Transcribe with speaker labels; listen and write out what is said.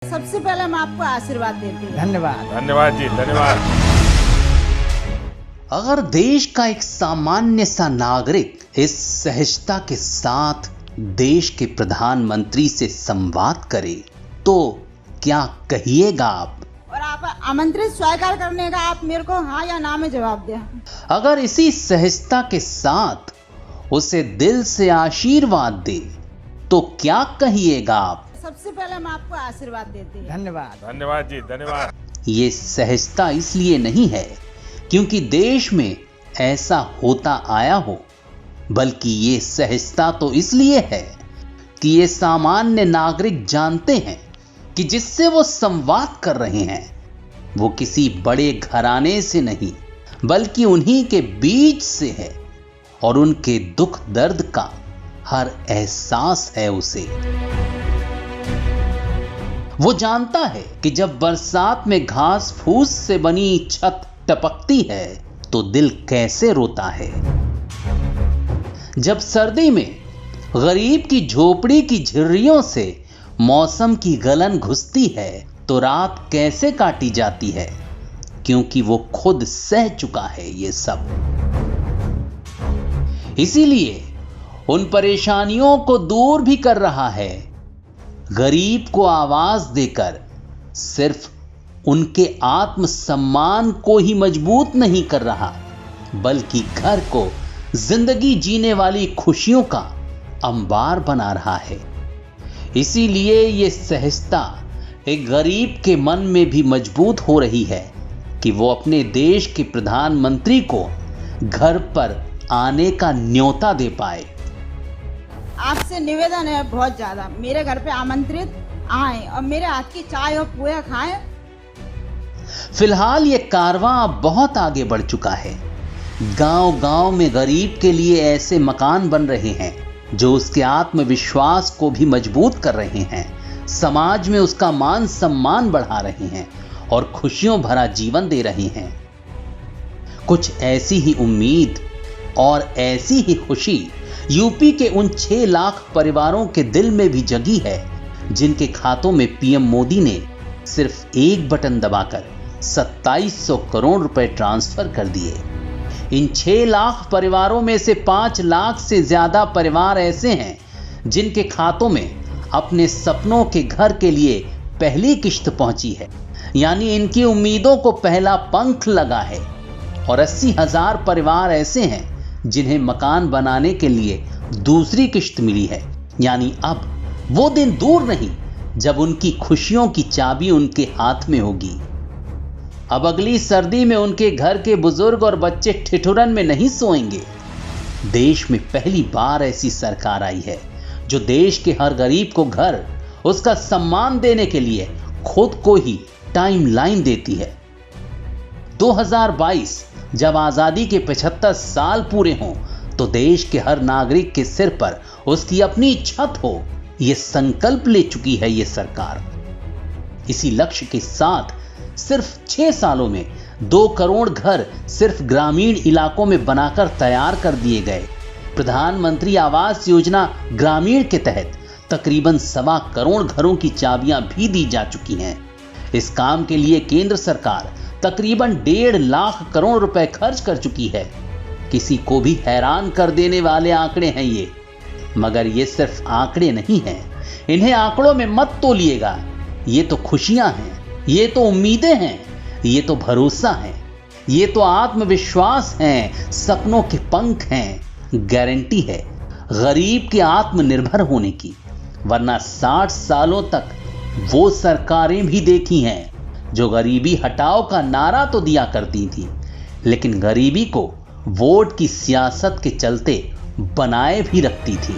Speaker 1: सबसे पहले मैं आपको आशीर्वाद देती हूँ।
Speaker 2: धन्यवाद।
Speaker 3: धन्यवाद जी, धन्यवाद।
Speaker 4: अगर देश का एक सामान्य सा नागरिक इस सहजता के साथ देश के प्रधानमंत्री से संवाद करे तो क्या कहिएगा आप?
Speaker 1: और आप आमंत्रित स्वीकार करने का आप मेरे को हाँ या ना में जवाब दें।
Speaker 4: अगर इसी सहजता के साथ उसे दिल से आशीर्वाद दे तो क्या कहिएगा आप?
Speaker 1: सबसे पहले मैं आपको आशीर्वाद देती हूँ।
Speaker 2: धन्यवाद।
Speaker 3: धन्यवाद जी, धन्यवाद।
Speaker 4: ये सहजता इसलिए नहीं है क्योंकि देश में ऐसा होता आया हो, बल्कि ये सहजता तो इसलिए है कि ये सामान्य नागरिक जानते हैं कि जिससे वो संवाद कर रहे हैं वो किसी बड़े घराने से नहीं बल्कि उन्हीं के बीच से है और उनके दुख दर्द का हर एहसास है उसे। वो जानता है कि जब बरसात में घास फूस से बनी छत टपकती है तो दिल कैसे रोता है, जब सर्दी में गरीब की झोपड़ी की झिर्रियों से मौसम की गलन घुसती है तो रात कैसे काटी जाती है, क्योंकि वो खुद सह चुका है ये सब। इसीलिए उन परेशानियों को दूर भी कर रहा है, गरीब को आवाज देकर सिर्फ उनके आत्मसम्मान को ही मजबूत नहीं कर रहा बल्कि घर को जिंदगी जीने वाली खुशियों का अंबार बना रहा है। इसीलिए ये सहजता एक गरीब के मन में भी मजबूत हो रही है कि वो अपने देश के प्रधानमंत्री को घर पर आने का न्योता दे पाए।
Speaker 1: आपसे निवेदन है बहुत ज्यादा, मेरे घर पे आमंत्रित आए और मेरे हाथ की चाय और पोहे खाएं।
Speaker 4: फिलहाल ये कारवां बहुत आगे बढ़ चुका है। गांव-गांव में गरीब के लिए ऐसे मकान बन रहे हैं जो उसके आत्मविश्वास को भी मजबूत कर रहे हैं, समाज में उसका मान सम्मान बढ़ा रहे हैं और खुशियों भरा जीवन दे रहे हैं। कुछ ऐसी ही उम्मीद और ऐसी ही खुशी यूपी के उन 6 लाख परिवारों के दिल में भी जगी है जिनके खातों में पीएम मोदी ने सिर्फ एक बटन दबाकर 2700 करोड़ रुपए ट्रांसफर कर दिए। इन 6 लाख परिवारों में से 5 लाख से ज्यादा परिवार ऐसे हैं जिनके खातों में अपने सपनों के घर के लिए पहली किश्त पहुंची है, यानी इनकी उम्मीदों को पहला पंख लगा है। और 80,000 परिवार ऐसे हैं जिन्हें मकान बनाने के लिए दूसरी किश्त मिली है, यानी अब वो दिन दूर नहीं जब उनकी खुशियों की चाबी उनके हाथ में होगी। अब अगली सर्दी में उनके घर के बुजुर्ग और बच्चे ठिठुरन में नहीं सोएंगे। देश में पहली बार ऐसी सरकार आई है जो देश के हर गरीब को घर, उसका सम्मान देने के लिए खुद को ही टाइमलाइन देती है। 2022 जब आजादी के 75 साल पूरे हों तो देश के हर नागरिक के सिर पर उसकी अपनी छत हो, यह संकल्प ले चुकी है ये सरकार। इसी लक्ष्य के साथ सिर्फ 6 सालों में 2 करोड़ घर सिर्फ ग्रामीण इलाकों में बनाकर तैयार कर दिए गए। प्रधानमंत्री आवास योजना ग्रामीण के तहत तकरीबन 1.25 करोड़ घरों की चाबियां भी दी जा चुकी हैं। इस काम के लिए केंद्र सरकार तकरीबन 1.5 लाख करोड़ रुपए खर्च कर चुकी है। किसी को भी हैरान कर देने वाले आंकड़े हैं ये, मगर ये सिर्फ आंकड़े नहीं हैं। इन्हें आंकड़ों में मत तोलिएगा। ये तो खुशियां हैं, ये तो उम्मीदें हैं, ये तो भरोसा है, ये तो आत्मविश्वास हैं, सपनों के पंख हैं, गारंटी है गरीब के आत्मनिर्भर होने की। वरना 60 सालों तक वो सरकारें भी देखी हैं जो गरीबी हटाओ का नारा तो दिया करती थी, लेकिन गरीबी को वोट की सियासत के चलते बनाए भी रखती थी।